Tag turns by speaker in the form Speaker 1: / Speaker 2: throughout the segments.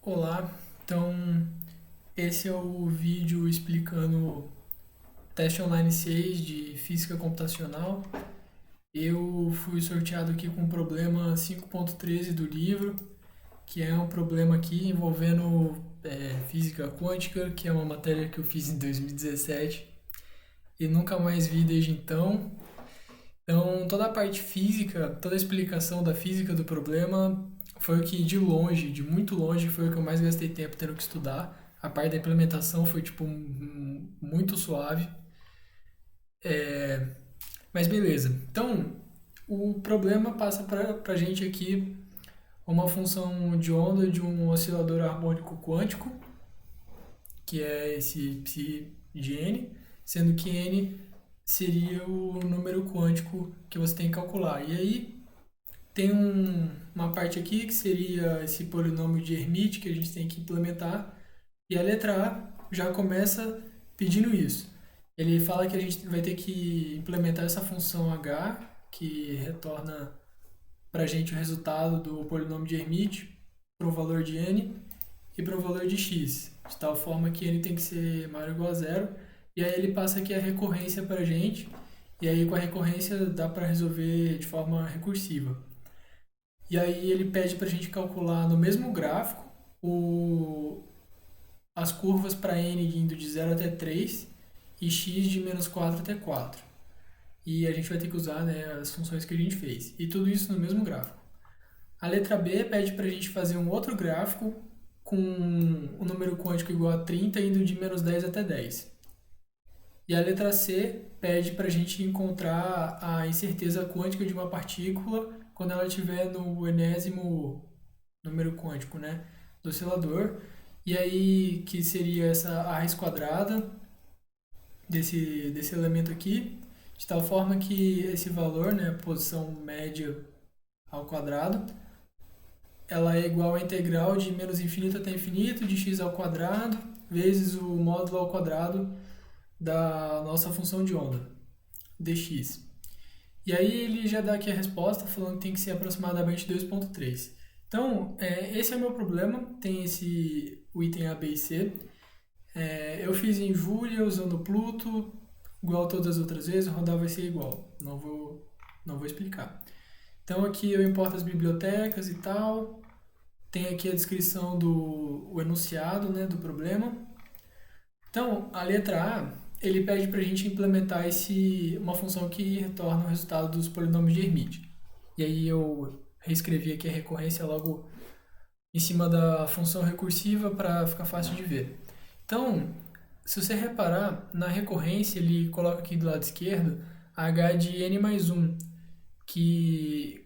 Speaker 1: Olá, então esse é o vídeo explicando teste online 6 de física computacional. Eu fui sorteado aqui com o problema 5.13 do livro, que é um problema aqui envolvendo física quântica, que é uma matéria que eu fiz em 2017 e nunca mais vi desde então. Então, toda a parte física, toda a explicação da física do problema foi o que, de longe, de muito longe, foi o que eu mais gastei tempo tendo que estudar. A parte da implementação foi, tipo, muito suave. Mas beleza. Então, o problema passa pra gente aqui uma função de onda de um oscilador harmônico quântico, que é esse psi de n, sendo que n seria o número quântico que você tem que calcular. E aí, tem uma parte aqui que seria esse polinômio de Hermite que a gente tem que implementar. E a letra A já começa pedindo isso. Ele fala que a gente vai ter que implementar essa função h, que retorna para a gente o resultado do polinômio de Hermite para o valor de n e para o valor de x, de tal forma que n tem que ser maior ou igual a zero. E aí ele passa aqui a recorrência para a gente, e aí com a recorrência dá para resolver de forma recursiva. E aí ele pede para a gente calcular no mesmo gráfico o, as curvas para n indo de 0 até 3 e x de menos 4 até 4. E a gente vai ter que usar, né, as funções que a gente fez. E tudo isso no mesmo gráfico. A letra B pede para a gente fazer um outro gráfico com o número quântico igual a 30 indo de menos 10 até 10. E a letra C pede para a gente encontrar a incerteza quântica de uma partícula quando ela estiver no enésimo número quântico, né, do oscilador. E aí, que seria essa a raiz quadrada desse elemento aqui, de tal forma que esse valor, né, posição média ao quadrado, ela é igual à integral de menos infinito até infinito de x ao quadrado vezes o módulo ao quadrado da nossa função de onda, dx. E aí ele já dá aqui a resposta falando que tem que ser aproximadamente 2,3. Então, esse é o meu problema, tem o item A, B e C. Eu fiz em Julia usando Pluto, igual todas as outras vezes, o rodar vai ser igual, não vou explicar. Então aqui eu importo as bibliotecas e tal, tem aqui a descrição do enunciado, né, do problema. Então, a letra A, ele pede para a gente implementar uma função que retorna o resultado dos polinômios de Hermite. E aí eu reescrevi aqui a recorrência logo em cima da função recursiva para ficar fácil de ver. Então, se você reparar, na recorrência ele coloca aqui do lado esquerdo h de n mais 1, que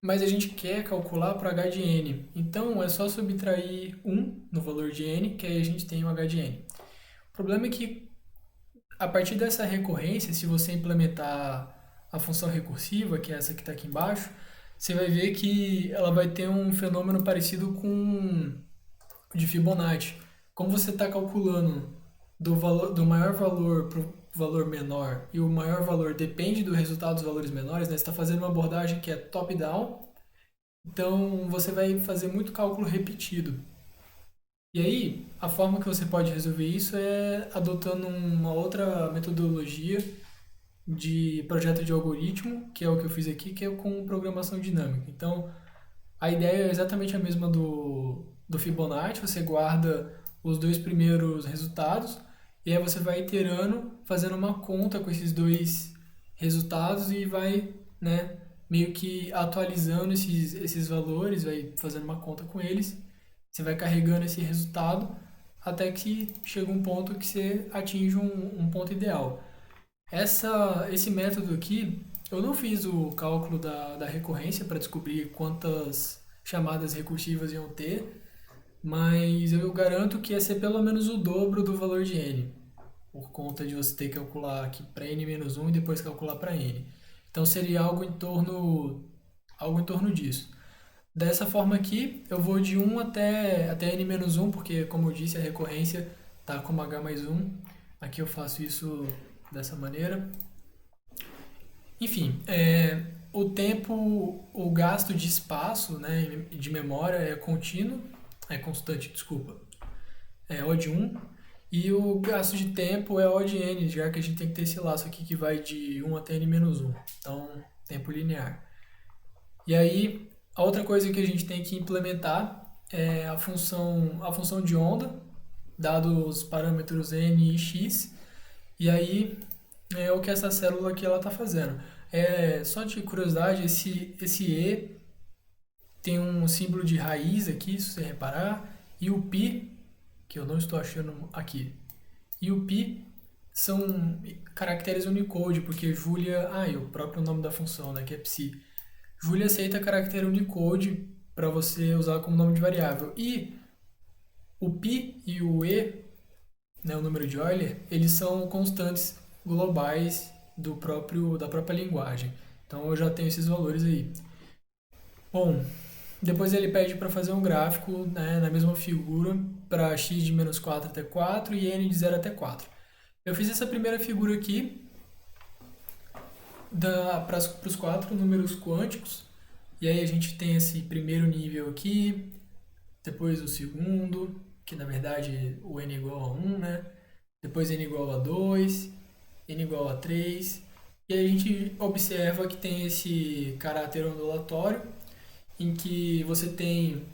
Speaker 1: mas a gente quer calcular para h de n. Então é só subtrair 1 no valor de n, que aí a gente tem o h de n. O problema é que a partir dessa recorrência, se você implementar a função recursiva, que é essa que está aqui embaixo, você vai ver que ela vai ter um fenômeno parecido com o de Fibonacci. Como você está calculando do maior valor para o valor menor e o maior valor depende do resultado dos valores menores, né? Você está fazendo uma abordagem que é top-down, então você vai fazer muito cálculo repetido. E aí, a forma que você pode resolver isso é adotando uma outra metodologia de projeto de algoritmo, que é o que eu fiz aqui, que é com programação dinâmica. Então, a ideia é exatamente a mesma do Fibonacci, você guarda os dois primeiros resultados e aí você vai iterando, fazendo uma conta com esses dois resultados e vai, né, meio que atualizando esses valores, vai fazendo uma conta com eles, você vai carregando esse resultado até que chega um ponto que você atinge um ponto ideal. Esse método aqui, eu não fiz o cálculo da recorrência para descobrir quantas chamadas recursivas iam ter, mas eu garanto que ia ser pelo menos o dobro do valor de n, por conta de você ter que calcular aqui para n menos 1 e depois calcular para n. Então seria algo em torno disso. Dessa forma aqui, eu vou de 1 até n menos 1, porque como eu disse, a recorrência está como h mais 1. Aqui eu faço isso dessa maneira. Enfim, o tempo, o gasto de espaço, né, de memória é contínuo. É constante, desculpa. É O de um. E o gasto de tempo é O de n, já que a gente tem que ter esse laço aqui que vai de 1 até n menos 1. Então, tempo linear. E aí, a outra coisa que a gente tem que implementar é a função de onda, dados os parâmetros n e x. E aí, é o que essa célula aqui está fazendo. Só de curiosidade, esse E tem um símbolo de raiz aqui, se você reparar, e o π, que eu não estou achando aqui, e o π são caracteres Unicode, porque Julia, e o próprio nome da função, né, que é psi. Julia aceita caractere Unicode para você usar como nome de variável. E o π e o e, né, o número de Euler, eles são constantes globais da própria linguagem. Então eu já tenho esses valores aí. Bom, depois ele pede para fazer um gráfico, né, na mesma figura para x de menos 4 até 4 e n de 0 até 4. Eu fiz essa primeira figura aqui para os 4 números quânticos. E aí a gente tem esse primeiro nível aqui, depois o segundo, que na verdade o n é igual a 1, né? Depois n igual a 2, n igual a 3. E aí a gente observa que tem esse caráter ondulatório, em que você tem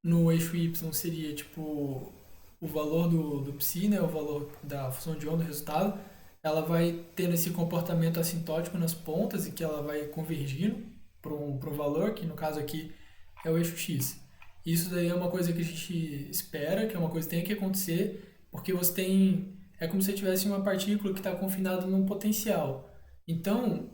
Speaker 1: no eixo y seria tipo o valor do psi, né? O valor da função de onda, o resultado. Ela vai tendo esse comportamento assintótico nas pontas e que ela vai convergindo para um valor, que no caso aqui é o eixo x. Isso daí é uma coisa que a gente espera, que é uma coisa que tem que acontecer, porque você tem... É como se você tivesse uma partícula que está confinada num potencial. Então,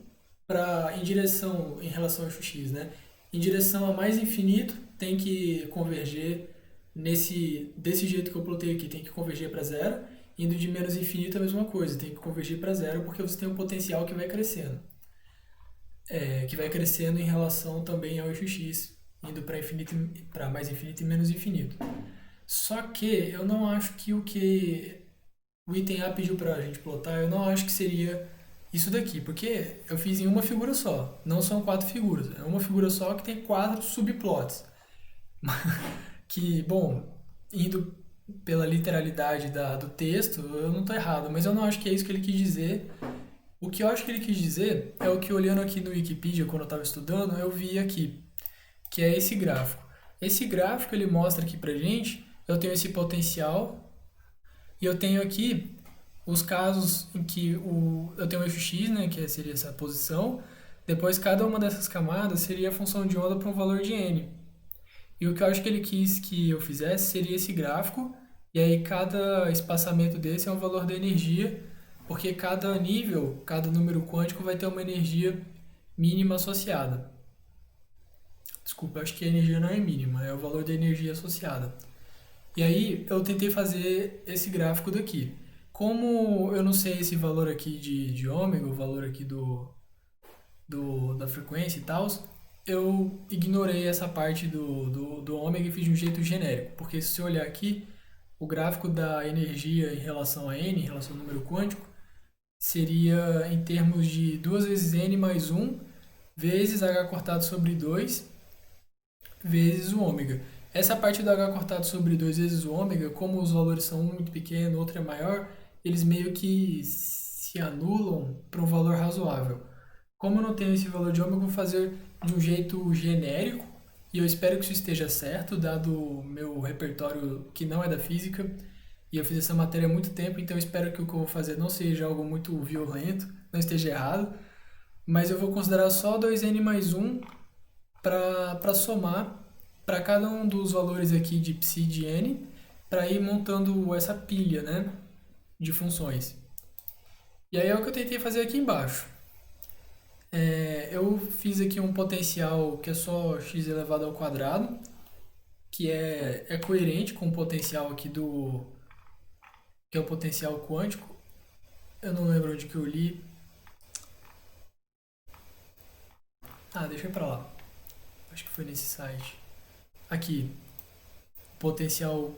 Speaker 1: em direção, em relação ao eixo x, né? Em direção a mais infinito, tem que converger desse jeito que eu plotei aqui, tem que converger para zero. Indo de menos infinito é a mesma coisa, tem que convergir para zero porque você tem um potencial que vai crescendo. Que vai crescendo em relação também ao eixo x, indo para infinito, para mais infinito e menos infinito. Só que eu não acho que o item A pediu para a gente plotar, eu não acho que seria isso daqui, porque eu fiz em uma figura só, não são 4 figuras, é uma figura só que tem 4 subplots. Que, bom, indo pela literalidade do texto, eu não estou errado, mas eu não acho que é isso que ele quis dizer. O que eu acho que ele quis dizer é o que, olhando aqui no Wikipedia, quando eu estava estudando, eu vi aqui, que é esse gráfico. Esse gráfico, ele mostra aqui pra gente, eu tenho esse potencial, e eu tenho aqui os casos em que eu tenho o eixo x, né, que seria essa posição, depois cada uma dessas camadas seria a função de onda para um valor de n. E o que eu acho que ele quis que eu fizesse seria esse gráfico, e aí cada espaçamento desse é um valor da energia, porque cada nível, cada número quântico vai ter uma energia mínima associada. Desculpa, eu acho que a energia não é mínima, é o valor da energia associada. E aí eu tentei fazer esse gráfico daqui. Como eu não sei esse valor aqui de ômega, o valor aqui da frequência e tal, eu ignorei essa parte do ômega e fiz de um jeito genérico. Porque se você olhar aqui, o gráfico da energia em relação a n, em relação ao número quântico, seria em termos de 2 vezes n mais 1 vezes h cortado sobre 2 vezes o ômega. Essa parte do h cortado sobre 2 vezes o ômega, como os valores são um muito pequeno, outro é maior, eles meio que se anulam para um valor razoável. Como eu não tenho esse valor de ômega, eu vou fazer de um jeito genérico, e eu espero que isso esteja certo, dado o meu repertório que não é da física, e eu fiz essa matéria há muito tempo, então eu espero que o que eu vou fazer não seja algo muito violento, não esteja errado, mas eu vou considerar só 2n mais 1 para somar para cada um dos valores aqui de psi de n, para ir montando essa pilha, né, de funções. E aí é o que eu tentei fazer aqui embaixo. Eu fiz aqui um potencial que é só x elevado ao quadrado, que é coerente com o potencial aqui que é o potencial quântico. Eu não lembro onde que eu li. Deixa eu ir pra lá. Acho que foi nesse site. Aqui, potencial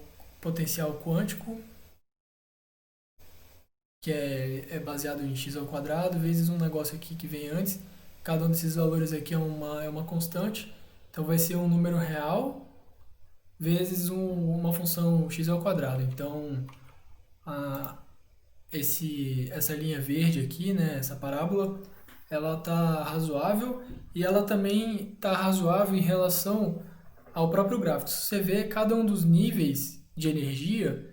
Speaker 1: quântico, que é baseado em x ao quadrado, vezes um negócio aqui que vem antes. Cada um desses valores aqui é uma constante. Então vai ser um número real vezes uma função x ao quadrado. Então, a, essa linha verde aqui, né, essa parábola, ela está razoável e ela também está razoável em relação ao próprio gráfico. Se você vê, cada um dos níveis de energia,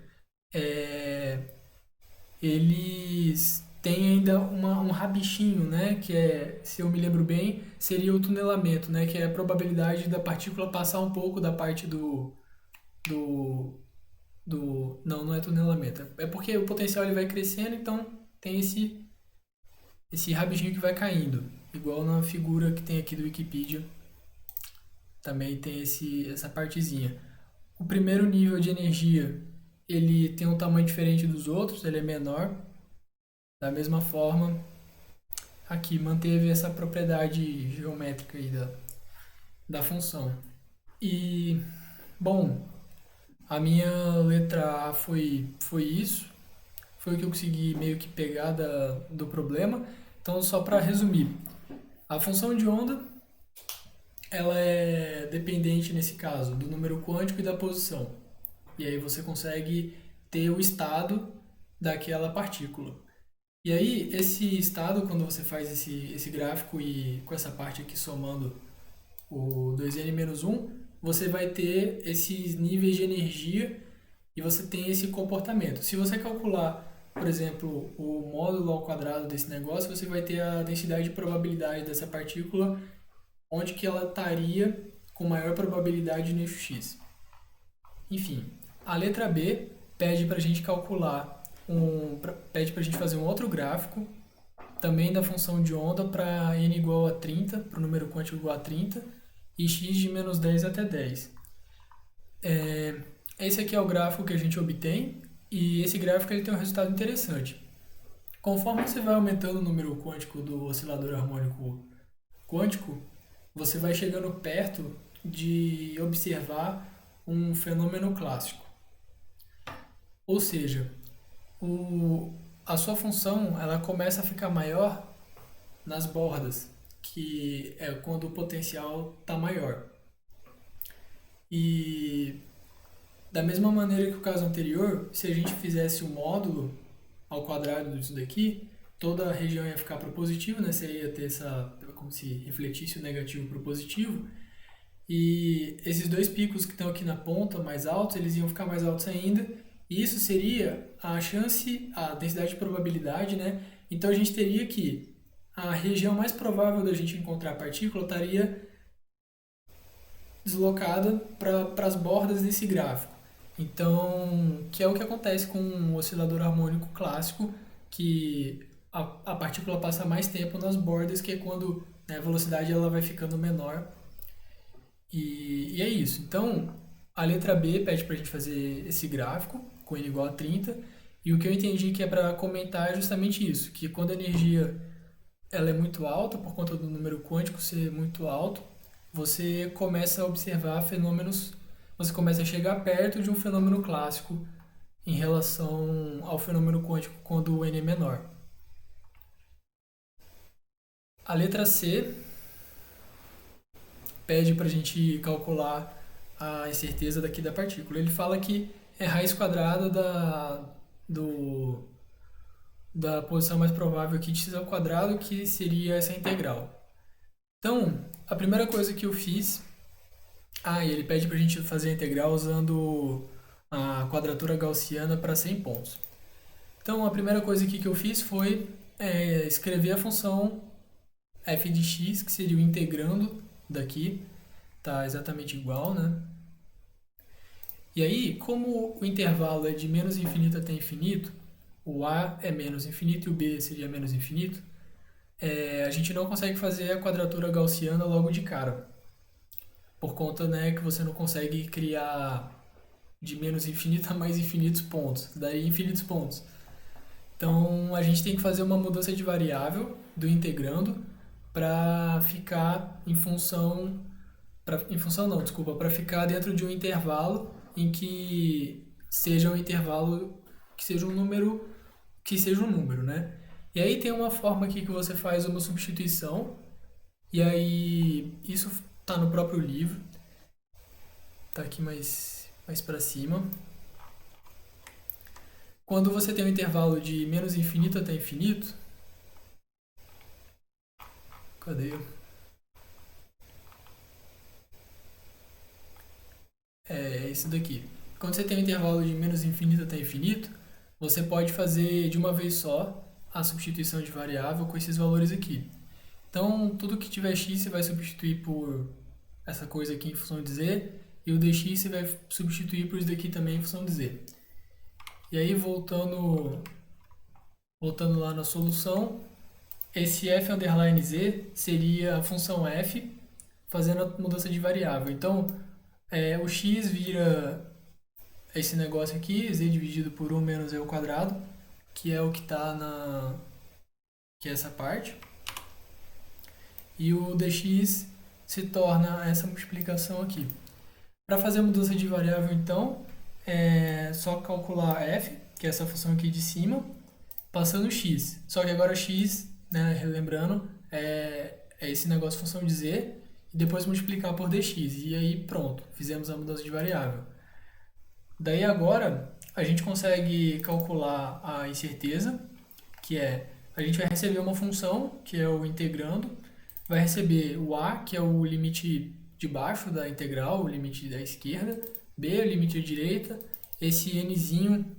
Speaker 1: eles têm ainda um rabichinho, né, que é, se eu me lembro bem, seria o tunelamento, né, que é a probabilidade da partícula passar um pouco da parte do, não, não é tunelamento. É porque o potencial ele vai crescendo, então tem esse rabichinho que vai caindo. Igual na figura que tem aqui do Wikipedia, também tem essa partezinha. O primeiro nível de energia, ele tem um tamanho diferente dos outros, ele é menor. Da mesma forma, aqui manteve essa propriedade geométrica aí da função. E, bom, a minha letra A foi isso. Foi o que eu consegui meio que pegar do problema. Então, só para resumir, a função de onda ela é dependente, nesse caso, do número quântico e da posição. E aí você consegue ter o estado daquela partícula. E aí, esse estado, quando você faz esse gráfico e com essa parte aqui somando o 2n-1, você vai ter esses níveis de energia e você tem esse comportamento. Se você calcular, por exemplo, o módulo ao quadrado desse negócio, você vai ter a densidade de probabilidade dessa partícula, onde que ela estaria com maior probabilidade no eixo x. Enfim, a letra B pede para a gente calcular, pede para a gente fazer um outro gráfico, também da função de onda para n igual a 30, para o número quântico igual a 30, e x de menos 10 até 10. Esse aqui é o gráfico que a gente obtém, e esse gráfico ele tem um resultado interessante. Conforme você vai aumentando o número quântico do oscilador harmônico quântico, você vai chegando perto de observar um fenômeno clássico. Ou seja, a sua função ela começa a ficar maior nas bordas, que é quando o potencial está maior. E da mesma maneira que o caso anterior, se a gente fizesse o módulo ao quadrado disso daqui, toda a região ia ficar para o positivo, né? Você ia ter como se refletisse o negativo para o positivo. E esses dois picos que estão aqui na ponta, mais altos, eles iam ficar mais altos ainda. E isso seria a chance, a densidade de probabilidade, né? Então a gente teria que a região mais provável da gente encontrar a partícula estaria deslocada para as bordas desse gráfico. Então, que é o que acontece com um oscilador harmônico clássico, que a partícula passa mais tempo nas bordas, que é quando, né, a velocidade ela vai ficando menor. E é isso. Então, a letra B pede para a gente fazer esse gráfico com n igual a 30. E o que eu entendi que é para comentar é justamente isso, que quando a energia ela é muito alta, por conta do número quântico ser muito alto, você começa a observar fenômenos, você começa a chegar perto de um fenômeno clássico em relação ao fenômeno quântico quando o n é menor. A letra C pede para a gente calcular a incerteza daqui da partícula. Ele fala que é raiz quadrada da posição mais provável aqui de x ao quadrado, que seria essa integral. Então, a primeira coisa que eu fiz... ele pede para a gente fazer a integral usando a quadratura gaussiana para 100 pontos. Então, a primeira coisa aqui que eu fiz foi escrever a função f de x, que seria o integrando daqui. Tá exatamente igual, né? E aí, como o intervalo é de menos infinito até infinito, o a é menos infinito e o b seria menos infinito, a gente não consegue fazer a quadratura gaussiana logo de cara. Por conta, né, que você não consegue criar de menos infinito a mais infinitos pontos. Daí infinitos pontos. Então, a gente tem que fazer uma mudança de variável do integrando para ficar em função... para ficar dentro de um intervalo em que seja um intervalo que seja um número, né? E aí tem uma forma aqui que você faz uma substituição, e aí isso está no próprio livro. tá aqui mais para cima. Quando você tem um intervalo de menos infinito até infinito, cadê? É esse daqui. Quando você tem um intervalo de menos infinito até infinito, você pode fazer de uma vez só a substituição de variável com esses valores aqui. Então, tudo que tiver x você vai substituir por essa coisa aqui em função de z, e o dx você vai substituir por isso daqui também em função de z. E aí, voltando lá na solução, esse f underline z seria a função f fazendo a mudança de variável. Então, o x vira esse negócio aqui, z dividido por 1 menos e ao quadrado, que é o que está que é essa parte. E o dx se torna essa multiplicação aqui. Para fazer a mudança de variável, então, é só calcular f, que é essa função aqui de cima, passando x. Só que agora x, né, relembrando, é esse negócio função de z, e depois multiplicar por dx. E aí pronto, fizemos a mudança de variável. Daí agora a gente consegue calcular a incerteza, que a gente vai receber uma função, que é o integrando, vai receber o a, que é o limite de baixo da integral, o limite da esquerda, b, o limite da direita, esse nzinho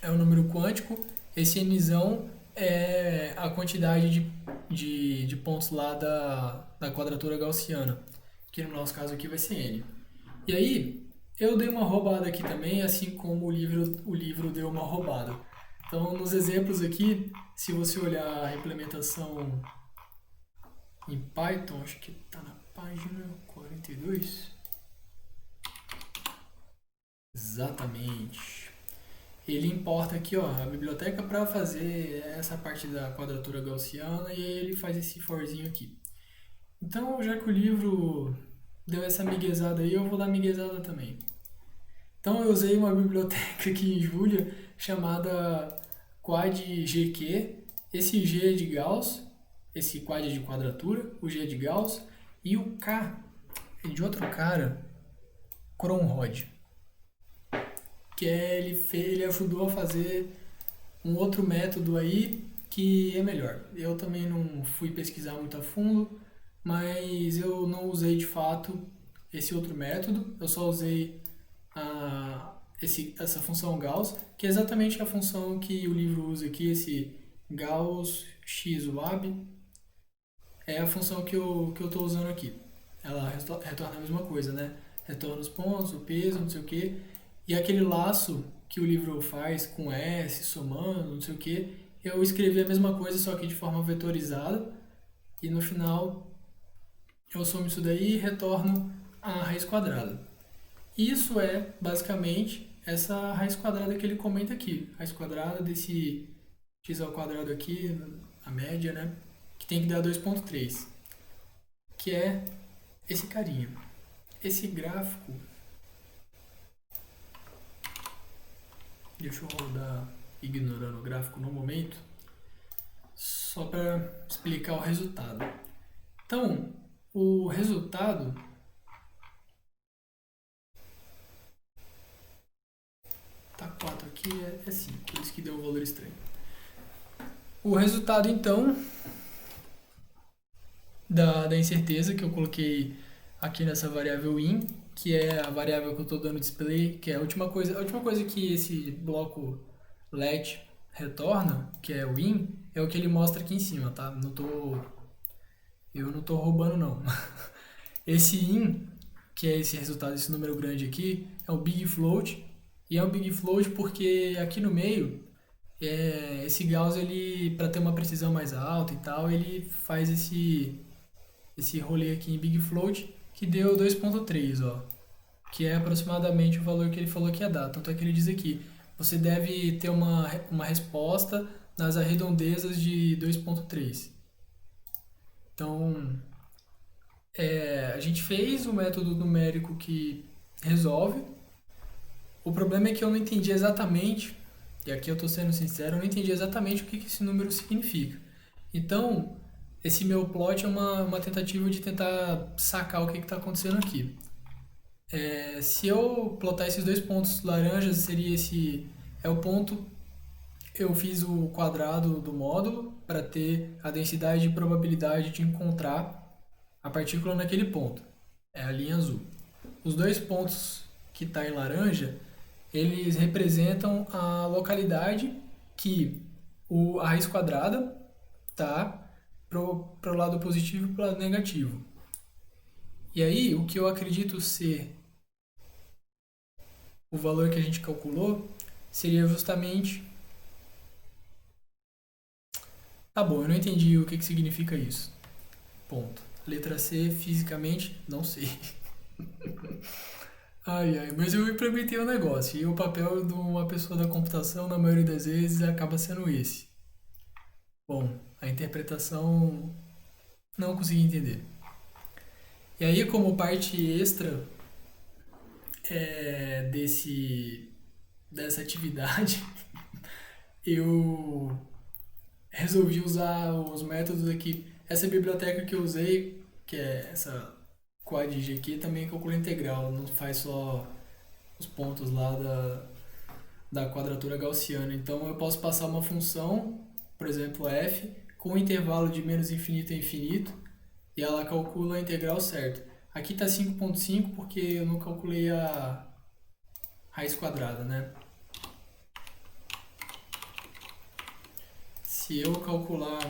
Speaker 1: é o número quântico, esse nzão é a quantidade de pontos lá da quadratura gaussiana, que no nosso caso aqui vai ser n. E aí, eu dei uma roubada aqui também, assim como o livro deu uma roubada. Então, nos exemplos aqui, se você olhar a implementação em Python, acho que está na página 42. Exatamente. Ele importa aqui, ó, a biblioteca para fazer essa parte da quadratura gaussiana, e aí ele faz esse forzinho aqui. Então, já que o livro deu essa miguezada aí, eu vou dar miguezada também. Então, eu usei uma biblioteca aqui em Julia chamada QuadGQ. Esse G é de Gauss, esse quad é de quadratura, o G é de Gauss, e o K é de outro cara, Cronrod, que ele ajudou a fazer um outro método aí que é melhor. Eu também não fui pesquisar muito a fundo, mas eu não usei de fato esse outro método, eu só usei essa função Gauss, que é exatamente a função que o livro usa aqui, esse Gauss XWAB, é a função que eu estou usando aqui. Ela retorna a mesma coisa, né? Retorna os pontos, o peso, não sei o que. E aquele laço que o livro faz com S, somando, não sei o que, eu escrevi a mesma coisa, só que de forma vetorizada. E no final, eu somo isso daí e retorno a raiz quadrada. Isso é, basicamente, essa raiz quadrada que ele comenta aqui. Raiz quadrada desse x ao quadrado aqui, a média, né? Que tem que dar 2,3. Que é esse carinha. Esse gráfico... Deixa eu rodar ignorando o gráfico no momento, só para explicar o resultado. Então, o resultado tá 4 aqui, é 5, por isso que deu um valor estranho. O resultado, então, da incerteza que eu coloquei aqui nessa variável in, que é a variável que eu estou dando display, que é a última coisa que esse bloco let retorna, que é o in, é o que ele mostra aqui em cima, tá? Eu não estou roubando, não. Esse in, que é esse resultado, esse número grande aqui, é o big float, e é um big float porque aqui no meio, esse Gauss, ele, para ter uma precisão mais alta e tal, ele faz esse rolê aqui em big float, que deu 2,3, ó, que é aproximadamente o valor que ele falou que ia dar. Tanto é que ele diz aqui, você deve ter uma resposta nas arredondezas de 2,3. Então, a gente fez o método numérico que resolve. O problema é que eu não entendi exatamente, e aqui eu estou sendo sincero, eu não entendi exatamente o que esse número significa. Então, esse meu plot é uma tentativa de tentar sacar o que está acontecendo aqui. Se eu plotar esses dois pontos laranjas, seria esse... É o ponto... Eu fiz o quadrado do módulo para ter a densidade e probabilidade de encontrar a partícula naquele ponto. É a linha azul. Os dois pontos que está em laranja, eles representam a localidade que a raiz quadrada está para o lado positivo e para o lado negativo. E aí, o que eu acredito ser o valor que a gente calculou seria justamente... Tá bom, eu não entendi o que significa isso. Ponto. Letra C, fisicamente, não sei. Ai, ai, mas eu implementei o negócio. E o papel de uma pessoa da computação, na maioria das vezes, acaba sendo esse. Bom, a interpretação não consegui entender. E aí, como parte extra dessa atividade, eu resolvi usar os métodos aqui. Essa biblioteca que eu usei, que é essa QuadG aqui, também calcula integral, não faz só os pontos lá da quadratura gaussiana. Então eu posso passar uma função, por exemplo, f, com um intervalo de menos infinito a infinito, e ela calcula a integral certo. Aqui está 5,5 porque eu não calculei a raiz quadrada, né? Se eu calcular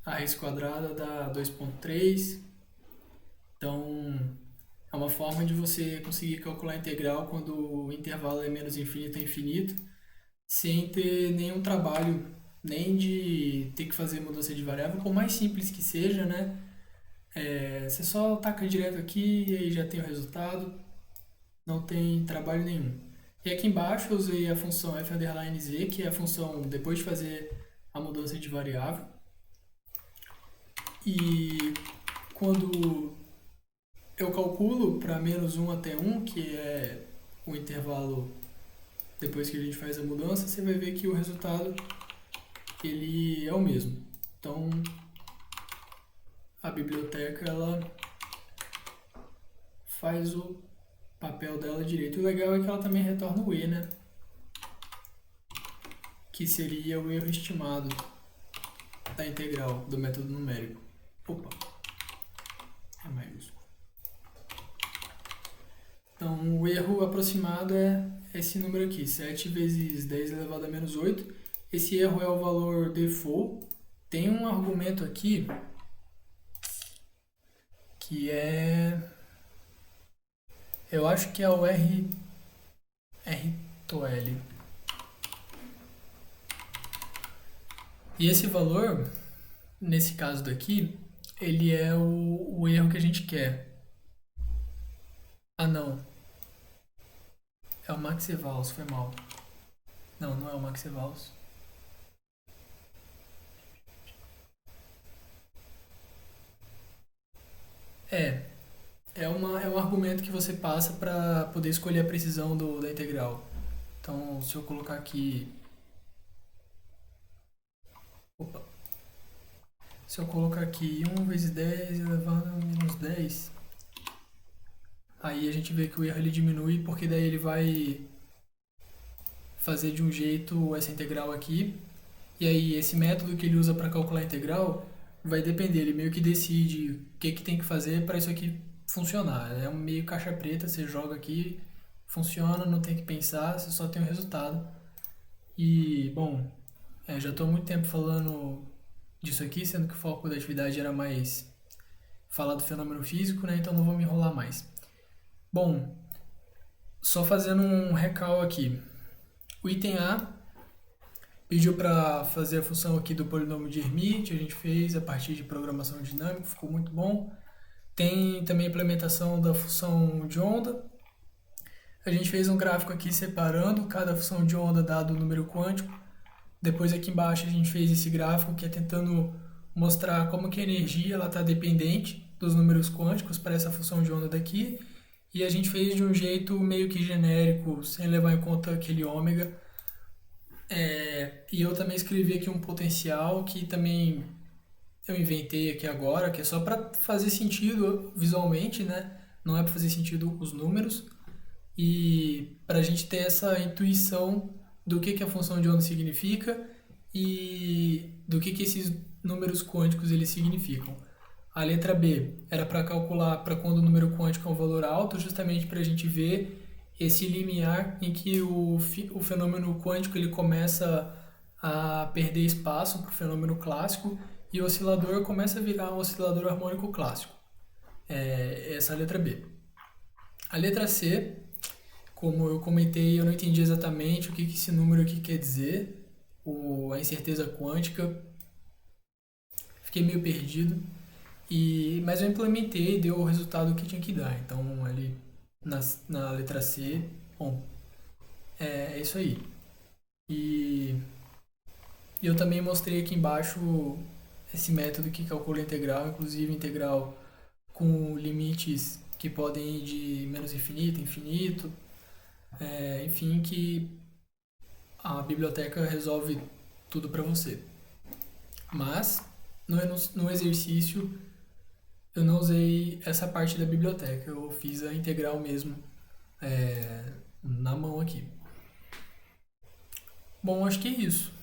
Speaker 1: a raiz quadrada dá 2,3. Então, é uma forma de você conseguir calcular a integral quando o intervalo é menos infinito a infinito, sem ter nenhum trabalho, nem de ter que fazer mudança de variável, por mais simples que seja, né? Você só taca direto aqui e aí já tem o resultado, não tem trabalho nenhum. E aqui embaixo eu usei a função f_z, que é a função depois de fazer a mudança de variável. E quando eu calculo para menos 1 até 1, que é o intervalo depois que a gente faz a mudança, você vai ver que o resultado ele é o mesmo. Então, a biblioteca ela faz o papel dela direito. O legal é que ela também retorna o E, né? Que seria o erro estimado da integral do método numérico. Opa, é maiúsculo. Então, o erro aproximado é esse número aqui, 7 vezes 10 elevado a menos 8. Esse erro é o valor default. Tem um argumento aqui que é... Eu acho que é o R-L. E esse valor, nesse caso daqui, ele é o erro que a gente quer. Ah, não. É o Max Evals, foi mal. Não, não é o Max Evals. É um argumento que você passa para poder escolher a precisão da integral. Então, se eu colocar aqui... Opa. Se eu colocar aqui 1 vezes 10 elevado a menos 10, aí a gente vê que o erro ele diminui, porque daí ele vai fazer de um jeito essa integral aqui. E aí esse método que ele usa para calcular a integral vai depender, ele meio que decide o que tem que fazer para isso aqui funcionar. É um meio caixa preta, você joga aqui, funciona, não tem que pensar, você só tem o resultado. E, bom, já estou há muito tempo falando disso aqui, sendo que o foco da atividade era mais falar do fenômeno físico, né? Então não vou me enrolar mais. Bom, só fazendo um recal aqui. O item A pediu para fazer a função aqui do polinômio de Hermite, a gente fez a partir de programação dinâmica, ficou muito bom. Tem também a implementação da função de onda. A gente fez um gráfico aqui separando cada função de onda dado o número quântico. Depois aqui embaixo a gente fez esse gráfico que é tentando mostrar como que a energia está dependente dos números quânticos para essa função de onda daqui. E a gente fez de um jeito meio que genérico, sem levar em conta aquele ômega. E eu também escrevi aqui um potencial que também eu inventei aqui agora, que é só para fazer sentido visualmente, né? Não é para fazer sentido os números. E para a gente ter essa intuição do que a função de onda significa e do que esses números quânticos eles significam. A letra B era para calcular para quando o número quântico é um valor alto, justamente para a gente ver esse limiar em que o fenômeno quântico ele começa a perder espaço para o fenômeno clássico e o oscilador começa a virar um oscilador harmônico clássico. Essa é a letra B. A letra C, como eu comentei, eu não entendi exatamente o que esse número aqui quer dizer, a incerteza quântica, fiquei meio perdido, mas eu implementei e deu o resultado que tinha que dar. Então, ali na letra C, bom, é isso aí. E eu também mostrei aqui embaixo esse método que calcula a integral, inclusive integral com limites que podem ir de menos infinito, infinito, enfim, que a biblioteca resolve tudo para você. Mas no exercício eu não usei essa parte da biblioteca, eu fiz a integral mesmo na mão aqui. Bom, acho que é isso.